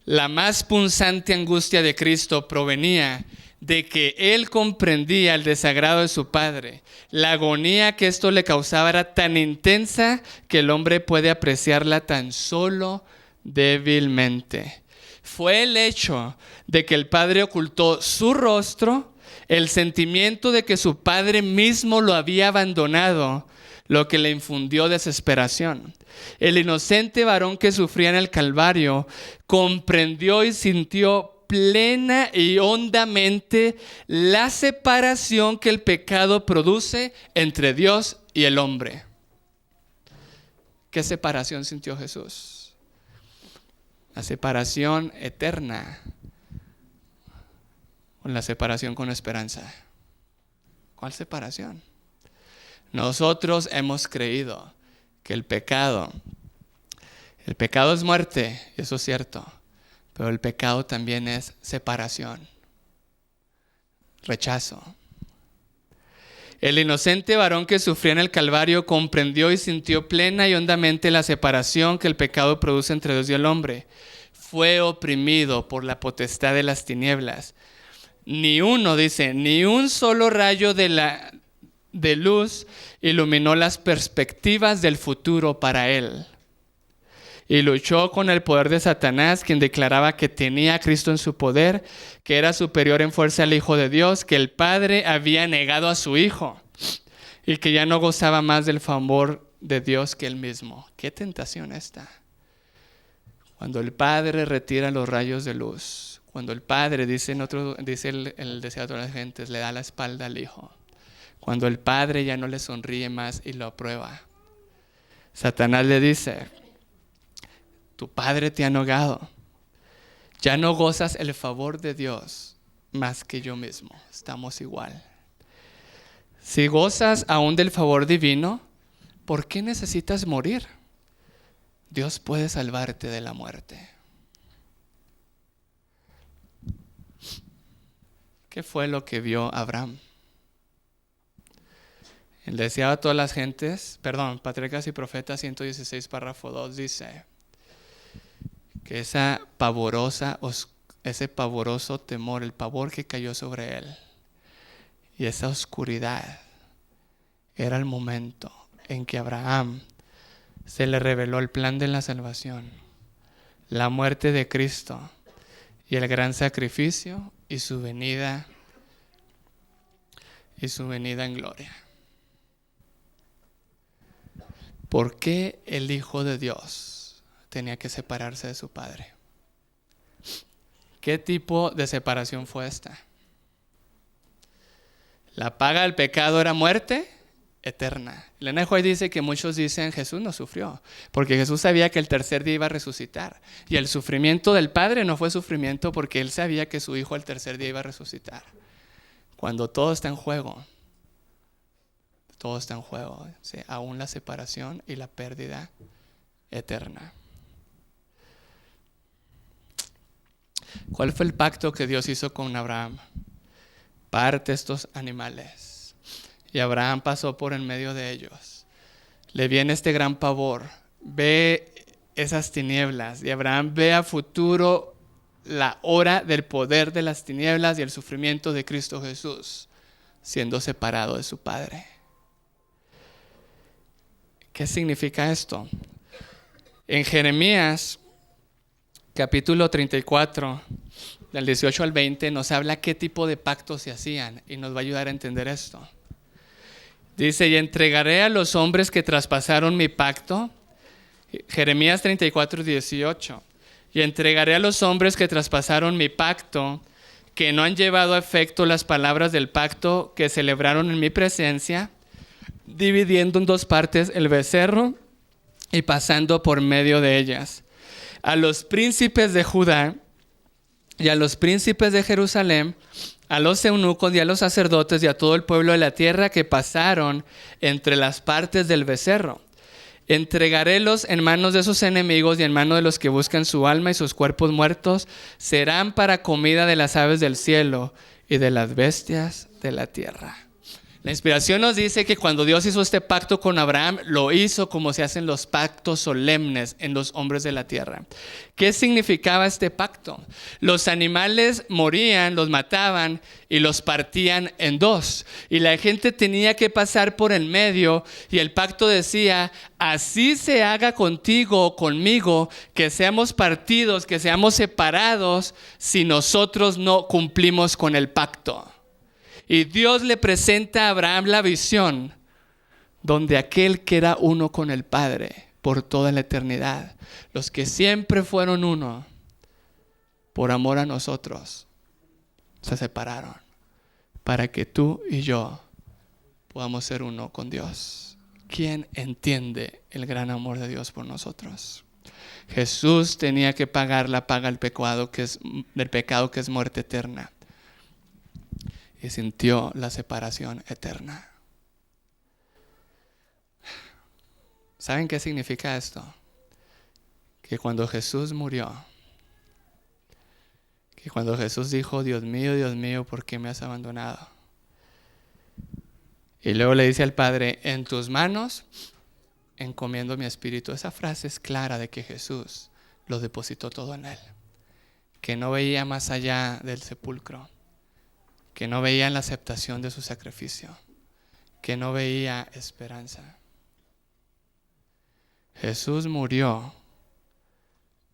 La más punzante angustia de Cristo provenía de que Él comprendía el desagrado de su Padre. La agonía que esto le causaba era tan intensa que el hombre puede apreciarla tan solo débilmente. Fue el hecho de que el Padre ocultó su rostro, el sentimiento de que su Padre mismo lo había abandonado, lo que le infundió desesperación. El inocente varón que sufría en el Calvario comprendió y sintió plena y hondamente la separación que el pecado produce entre Dios y el hombre. ¿Qué separación sintió Jesús? La separación eterna o la separación con esperanza. ¿Cuál separación? Nosotros hemos creído que el pecado es muerte, eso es cierto, pero el pecado también es separación, rechazo. El inocente varón que sufría en el Calvario comprendió y sintió plena y hondamente la separación que el pecado produce entre Dios y el hombre. Fue oprimido por la potestad de las tinieblas. Ni un solo rayo de luz iluminó las perspectivas del futuro para él. Y luchó con el poder de Satanás, quien declaraba que tenía a Cristo en su poder, que era superior en fuerza al Hijo de Dios, que el Padre había negado a su Hijo y que ya no gozaba más del favor de Dios que él mismo. ¡Qué tentación esta! Cuando el Padre retira los rayos de luz, cuando el Padre, dice el deseado de las gentes, le da la espalda al Hijo, cuando el Padre ya no le sonríe más y lo aprueba, Satanás le dice: tu Padre te ha negado, ya no gozas el favor de Dios más que yo mismo, estamos igual. Si gozas aún del favor divino, ¿por qué necesitas morir? Dios puede salvarte de la muerte. ¿Qué fue lo que vio Abraham? El deseado de todas las gentes, Patriarcas y Profetas 116, párrafo 2 dice que ese pavoroso temor, el pavor que cayó sobre él y esa oscuridad, era el momento en que a Abraham se le reveló el plan de la salvación, la muerte de Cristo y el gran sacrificio y su venida en gloria. ¿Por qué el Hijo de Dios tenía que separarse de su Padre? ¿Qué tipo de separación fue esta? La paga del pecado era muerte eterna. Elena White dice que muchos dicen Jesús no sufrió, porque Jesús sabía que el tercer día iba a resucitar. Y el sufrimiento del Padre no fue sufrimiento porque él sabía que su Hijo el tercer día iba a resucitar. Cuando todo está en juego, ¿sí? Aún la separación y la pérdida eterna. ¿Cuál fue el pacto que Dios hizo con Abraham? Parte estos animales. Y Abraham pasó por en medio de ellos. Le viene este gran pavor. Ve esas tinieblas. Y Abraham ve a futuro la hora del poder de las tinieblas y el sufrimiento de Cristo Jesús, siendo separado de su Padre. ¿Qué significa esto? En Jeremías, capítulo 34, del 18 al 20, nos habla qué tipo de pactos se hacían y nos va a ayudar a entender esto. Dice: y entregaré a los hombres que traspasaron mi pacto. Jeremías 34, 18. Y entregaré a los hombres que traspasaron mi pacto, que no han llevado a efecto las palabras del pacto que celebraron en mi presencia, dividiendo en dos partes el becerro y pasando por medio de ellas. A los príncipes de Judá y a los príncipes de Jerusalén, a los eunucos y a los sacerdotes y a todo el pueblo de la tierra que pasaron entre las partes del becerro. Entregarélos en manos de sus enemigos y en manos de los que buscan su alma, y sus cuerpos muertos serán para comida de las aves del cielo y de las bestias de la tierra. La inspiración nos dice que cuando Dios hizo este pacto con Abraham, lo hizo como se hacen los pactos solemnes en los hombres de la tierra. ¿Qué significaba este pacto? Los animales morían, los mataban y los partían en dos. Y la gente tenía que pasar por en medio, y el pacto decía: así se haga contigo o conmigo, que seamos partidos, que seamos separados, si nosotros no cumplimos con el pacto. Y Dios le presenta a Abraham la visión donde aquel que era uno con el Padre por toda la eternidad, los que siempre fueron uno, por amor a nosotros, se separaron para que tú y yo podamos ser uno con Dios. ¿Quién entiende el gran amor de Dios por nosotros? Jesús tenía que pagar la paga del pecado que es muerte eterna. Y sintió la separación eterna. ¿Saben qué significa esto? Que cuando Jesús murió, que cuando Jesús dijo: Dios mío, ¿por qué me has abandonado? Y luego le dice al Padre, en tus manos encomiendo mi espíritu. Esa frase es clara de que Jesús lo depositó todo en él. Que no veía más allá del sepulcro. Que no veía la aceptación de su sacrificio. Que no veía esperanza. Jesús murió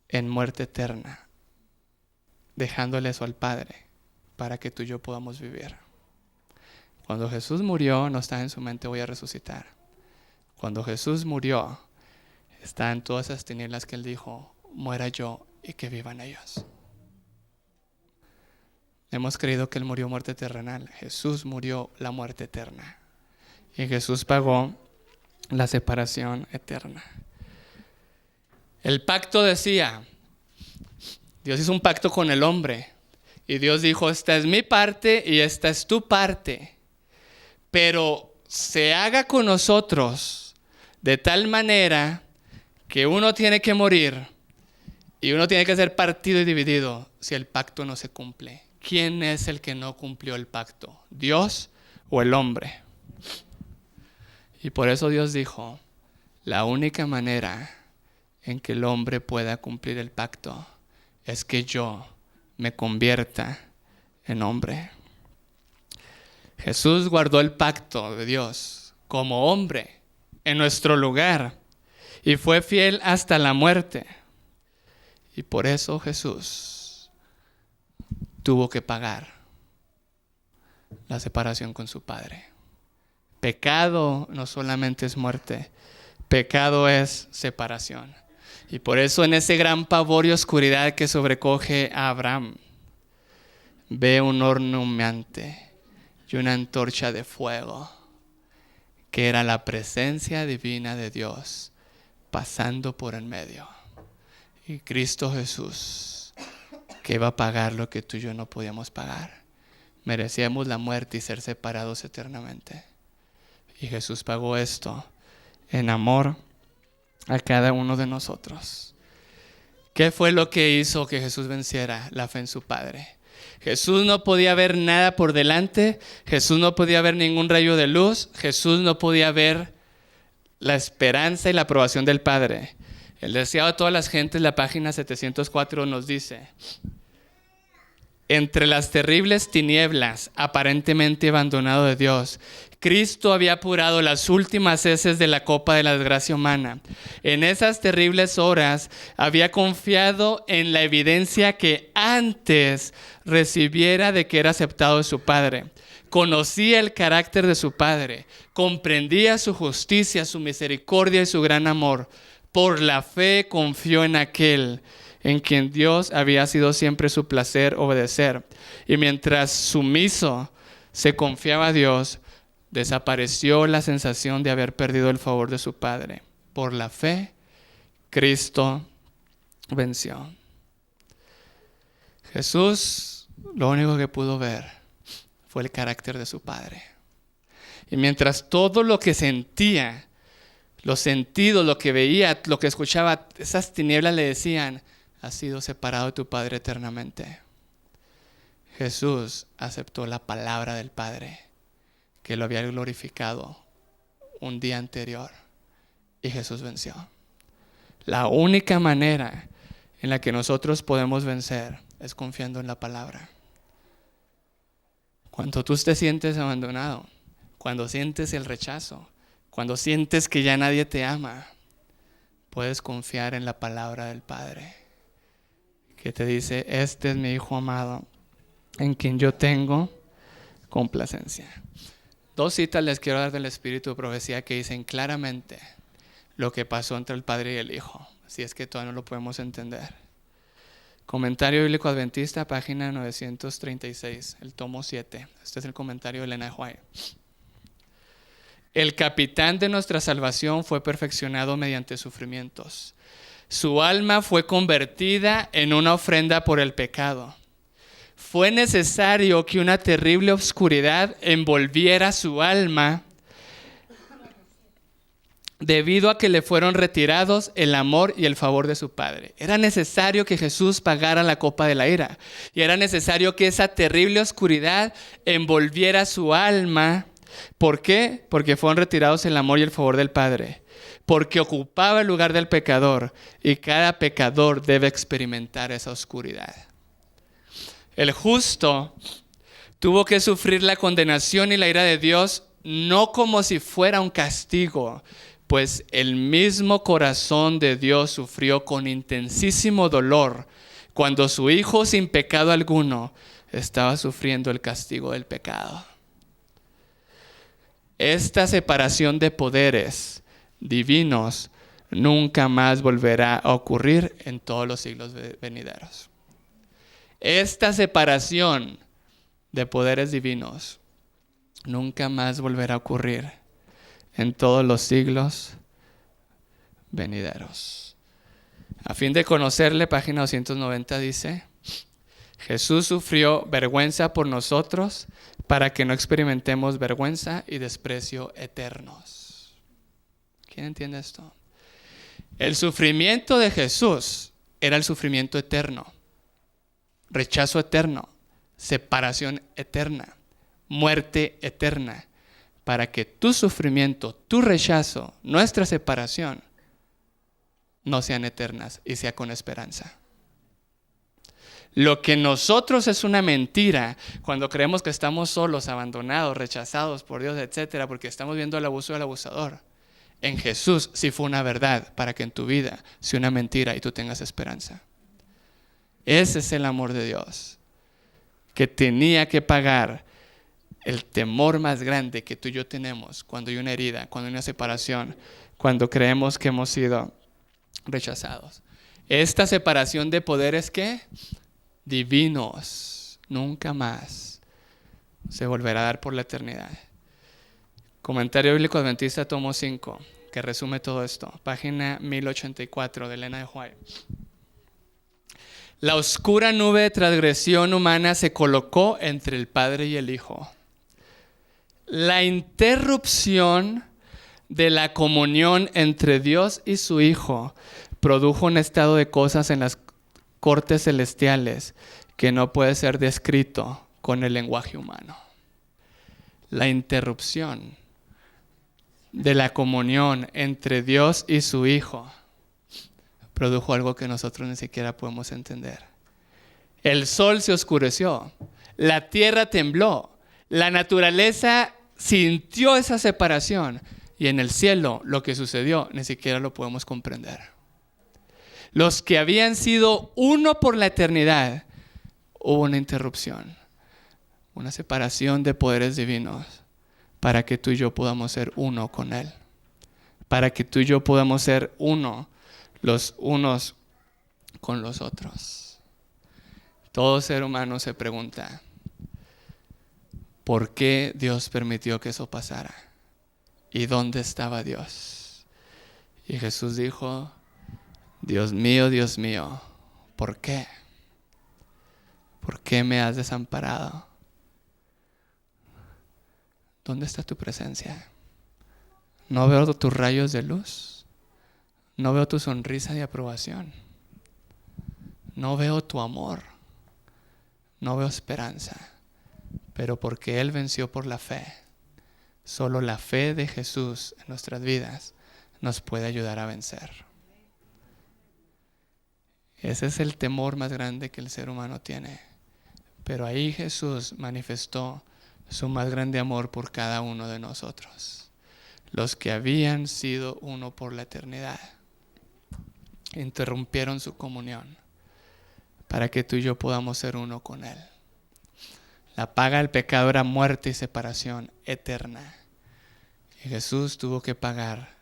en muerte eterna, dejándole eso al Padre para que tú y yo podamos vivir. Cuando Jesús murió, no está en su mente voy a resucitar. Cuando Jesús murió, está en todas esas tinieblas que Él dijo, muera yo y que vivan ellos. Hemos creído que Él murió muerte terrenal. Jesús murió la muerte eterna. Y Jesús pagó la separación eterna. El pacto decía, Dios hizo un pacto con el hombre. Y Dios dijo, esta es mi parte y esta es tu parte. Pero se haga con nosotros de tal manera que uno tiene que morir y uno tiene que ser partido y dividido si el pacto no se cumple. ¿Quién es el que no cumplió el pacto? ¿Dios o el hombre? Y por eso Dios dijo, la única manera en que el hombre pueda cumplir el pacto es que yo me convierta en hombre. Jesús guardó el pacto de Dios como hombre en nuestro lugar y fue fiel hasta la muerte. Y por eso Jesús tuvo que pagar la separación con su Padre. Pecado no solamente es muerte, pecado es separación. Y por eso en ese gran pavor y oscuridad que sobrecoge a Abraham, ve un horno humeante y una antorcha de fuego, que era la presencia divina de Dios pasando por en medio. Y Cristo Jesús, que iba a pagar lo que tú y yo no podíamos pagar. Merecíamos la muerte y ser separados eternamente. Y Jesús pagó esto en amor a cada uno de nosotros. ¿Qué fue lo que hizo que Jesús venciera? La fe en su Padre. Jesús no podía ver nada por delante. Jesús no podía ver ningún rayo de luz. Jesús no podía ver la esperanza y la aprobación del Padre. El deseado de todas las gentes, la página 704 nos dice: entre las terribles tinieblas, aparentemente abandonado de Dios, Cristo había apurado las últimas heces de la copa de la desgracia humana. En esas terribles horas había confiado en la evidencia que antes recibiera de que era aceptado de su Padre. Conocía el carácter de su Padre, comprendía su justicia, su misericordia y su gran amor. Por la fe confió en aquel en quien Dios había sido siempre su placer obedecer. Y mientras sumiso se confiaba a Dios, desapareció la sensación de haber perdido el favor de su Padre. Por la fe, Cristo venció. Jesús lo único que pudo ver fue el carácter de su Padre. Y mientras todo lo que sentía, los sentidos, lo que veía, lo que escuchaba, esas tinieblas le decían: has sido separado de tu Padre eternamente. Jesús aceptó la palabra del Padre, que lo había glorificado un día anterior, y Jesús venció. La única manera en la que nosotros podemos vencer es confiando en la palabra. Cuando tú te sientes abandonado, cuando sientes el rechazo, cuando sientes que ya nadie te ama, puedes confiar en la palabra del Padre, que te dice: este es mi Hijo amado, en quien yo tengo complacencia. 2 citas les quiero dar del Espíritu de Profecía que dicen claramente lo que pasó entre el Padre y el Hijo, si es que todavía no lo podemos entender. Comentario Bíblico Adventista, página 936, el tomo 7. Este es el comentario de Elena White. El capitán de nuestra salvación fue perfeccionado mediante sufrimientos. Su alma fue convertida en una ofrenda por el pecado. Fue necesario que una terrible oscuridad envolviera su alma debido a que le fueron retirados el amor y el favor de su Padre. Era necesario que Jesús pagara la copa de la ira. Y era necesario que esa terrible oscuridad envolviera su alma ¿Por qué? Porque fueron retirados el amor y el favor del Padre. Porque ocupaba el lugar del pecador y cada pecador debe experimentar esa oscuridad. El justo tuvo que sufrir la condenación y la ira de Dios no como si fuera un castigo, pues el mismo corazón de Dios sufrió con intensísimo dolor cuando su Hijo sin pecado alguno estaba sufriendo el castigo del pecado. Esta separación de poderes divinos nunca más volverá a ocurrir en todos los siglos venideros. Esta separación de poderes divinos nunca más volverá a ocurrir en todos los siglos venideros. A fin de conocerle, página 290 dice: Jesús sufrió vergüenza por nosotros para que no experimentemos vergüenza y desprecio eternos. ¿Quién entiende esto? El sufrimiento de Jesús era el sufrimiento eterno, rechazo eterno, separación eterna, muerte eterna, para que tu sufrimiento, tu rechazo, nuestra separación no sean eternas y sea con esperanza. Lo que nosotros es una mentira cuando creemos que estamos solos, abandonados, rechazados por Dios, etcétera, porque estamos viendo el abuso del abusador. En Jesús sí fue una verdad para que en tu vida sea una mentira y tú tengas esperanza. Ese es el amor de Dios, que tenía que pagar el temor más grande que tú y yo tenemos cuando hay una herida, cuando hay una separación, cuando creemos que hemos sido rechazados. Esta separación de poderes, ¿qué? Divinos, nunca más se volverá a dar por la eternidad. Comentario Bíblico Adventista, tomo 5, que resume todo esto. Página 1084 de Elena de White. La oscura nube de transgresión humana se colocó entre el Padre y el Hijo. La interrupción de la comunión entre Dios y su Hijo produjo un estado de cosas en las cortes celestiales que no puede ser descrito con el lenguaje humano. La interrupción de la comunión entre Dios y su Hijo produjo algo que nosotros ni siquiera podemos entender. El sol se oscureció, la tierra tembló, la naturaleza sintió esa separación y en el cielo lo que sucedió ni siquiera lo podemos comprender. Los que habían sido uno por la eternidad, hubo una interrupción, una separación de poderes divinos para que tú y yo podamos ser uno con Él, para que tú y yo podamos ser uno, los unos con los otros. Todo ser humano se pregunta, ¿por qué Dios permitió que eso pasara? ¿Y dónde estaba Dios? Y Jesús dijo: Dios mío, ¿por qué? ¿Por qué me has desamparado? ¿Dónde está tu presencia? No veo tus rayos de luz. No veo tu sonrisa de aprobación. No veo tu amor. No veo esperanza. Pero porque Él venció por la fe, solo la fe de Jesús en nuestras vidas nos puede ayudar a vencer. Ese es el temor más grande que el ser humano tiene. Pero ahí Jesús manifestó su más grande amor por cada uno de nosotros. Los que habían sido uno por la eternidad interrumpieron su comunión para que tú y yo podamos ser uno con Él. La paga del pecado era muerte y separación eterna. Y Jesús tuvo que pagar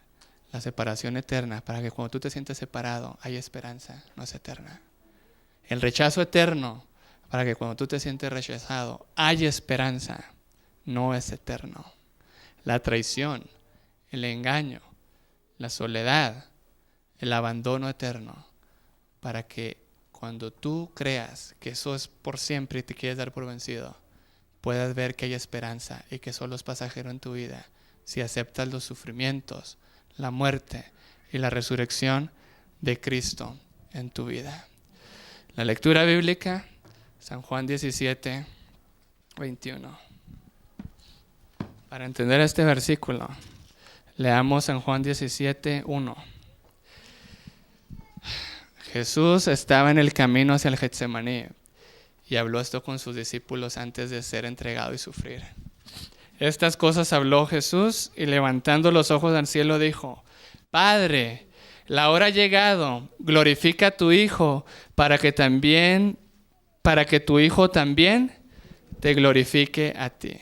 la separación eterna para que cuando tú te sientes separado hay esperanza, no es eterna. El rechazo eterno para que cuando tú te sientes rechazado hay esperanza, no es eterno. La traición, el engaño, la soledad, el abandono eterno, para que cuando tú creas que eso es por siempre y te quieres dar por vencido, puedas ver que hay esperanza y que solo es pasajero en tu vida si aceptas los sufrimientos, la muerte y la resurrección de Cristo en tu vida. La lectura bíblica, San Juan 17, 21. Para entender este versículo, leamos en Juan 17:1. Jesús estaba en el camino hacia el Getsemaní y habló esto con sus discípulos antes de ser entregado y sufrir. Estas cosas habló Jesús y levantando los ojos al cielo dijo: Padre, la hora ha llegado, glorifica a tu Hijo para que tu Hijo también te glorifique a ti.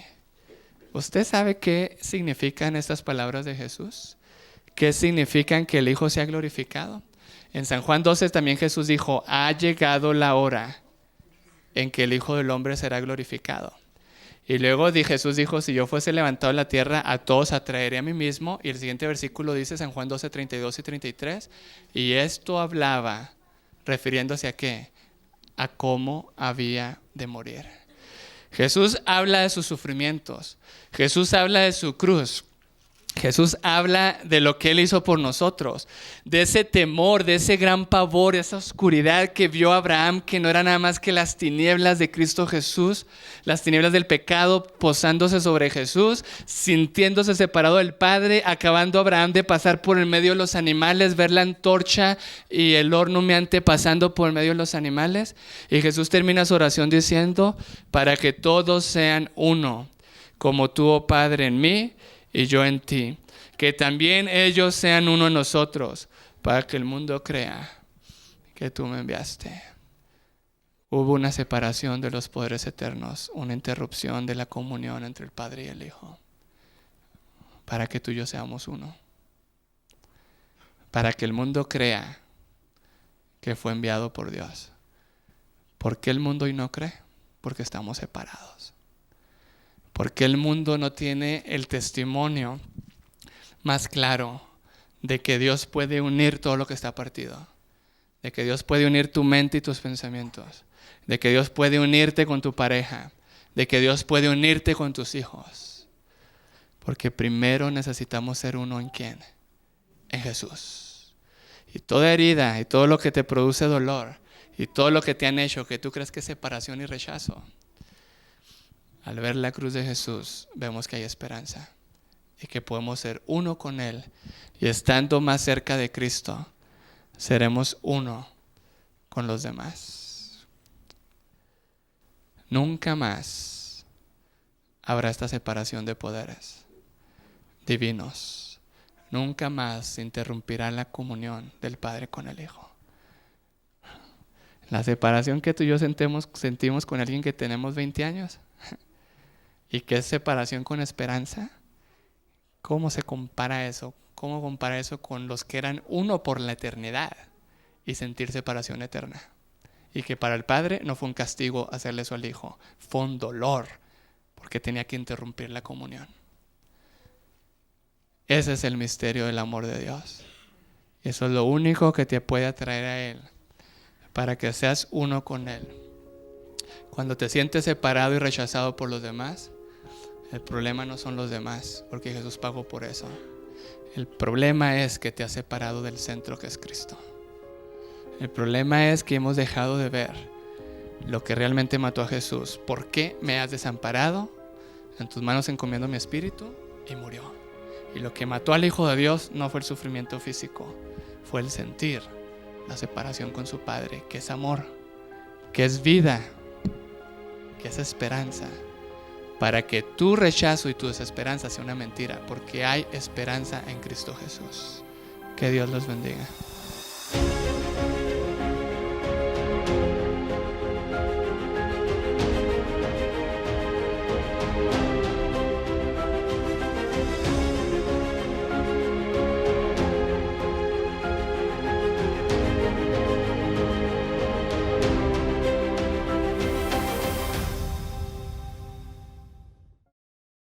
¿Usted sabe qué significan estas palabras de Jesús? ¿Qué significan que el Hijo sea glorificado? En San Juan 12 también Jesús dijo: ha llegado la hora en que el Hijo del Hombre será glorificado. Y luego Jesús dijo: si yo fuese levantado en la tierra, a todos atraeré a mí mismo. Y el siguiente versículo dice, San Juan 12, 32 y 33, y esto hablaba, refiriéndose a qué, a cómo había de morir. Jesús habla de sus sufrimientos, Jesús habla de su cruz, Jesús habla de lo que Él hizo por nosotros, de ese temor, de ese gran pavor, esa oscuridad que vio Abraham, que no era nada más que las tinieblas de Cristo Jesús, las tinieblas del pecado posándose sobre Jesús, sintiéndose separado del Padre, acabando Abraham de pasar por el medio de los animales, ver la antorcha y el horno humeante pasando por el medio de los animales. Y Jesús termina su oración diciendo: para que todos sean uno, como tú, oh Padre, en mí y yo en ti, que también ellos sean uno en nosotros, para que el mundo crea que tú me enviaste. Hubo una separación de los poderes eternos, una interrupción de la comunión entre el Padre y el Hijo, para que tú y yo seamos uno, para que el mundo crea que fue enviado por Dios. ¿Por qué el mundo hoy no cree? Porque estamos separados. Porque el mundo no tiene el testimonio más claro de que Dios puede unir todo lo que está partido, de que Dios puede unir tu mente y tus pensamientos, de que Dios puede unirte con tu pareja, de que Dios puede unirte con tus hijos. Porque primero necesitamos ser uno ¿en quién? En Jesús. Y toda herida y todo lo que te produce dolor y todo lo que te han hecho que tú crees que es separación y rechazo, al ver la cruz de Jesús, vemos que hay esperanza y que podemos ser uno con Él. Y estando más cerca de Cristo, seremos uno con los demás. Nunca más habrá esta separación de poderes divinos. Nunca más se interrumpirá la comunión del Padre con el Hijo. La separación que tú y yo sentimos con alguien que tenemos 20 años. ¿Y qué es separación con esperanza? ¿Cómo se compara eso? ¿Cómo compara eso con los que eran uno por la eternidad y sentir separación eterna? Y que para el Padre no fue un castigo hacerle eso al Hijo, fue un dolor porque tenía que interrumpir la comunión. Ese es el misterio del amor de Dios. Y eso es lo único que te puede atraer a Él, para que seas uno con Él. Cuando te sientes separado y rechazado por los demás, el problema no son los demás, porque Jesús pagó por eso. El problema es que te has separado del centro que es Cristo. El problema es que hemos dejado de ver lo que realmente mató a Jesús. ¿Por qué me has desamparado? En tus manos encomiendo mi espíritu, y murió. Y lo que mató al Hijo de Dios no fue el sufrimiento físico, fue el sentir la separación con su Padre, que es amor, que es vida, que es esperanza. Para que tu rechazo y tu desesperanza sea una mentira, porque hay esperanza en Cristo Jesús. Que Dios los bendiga.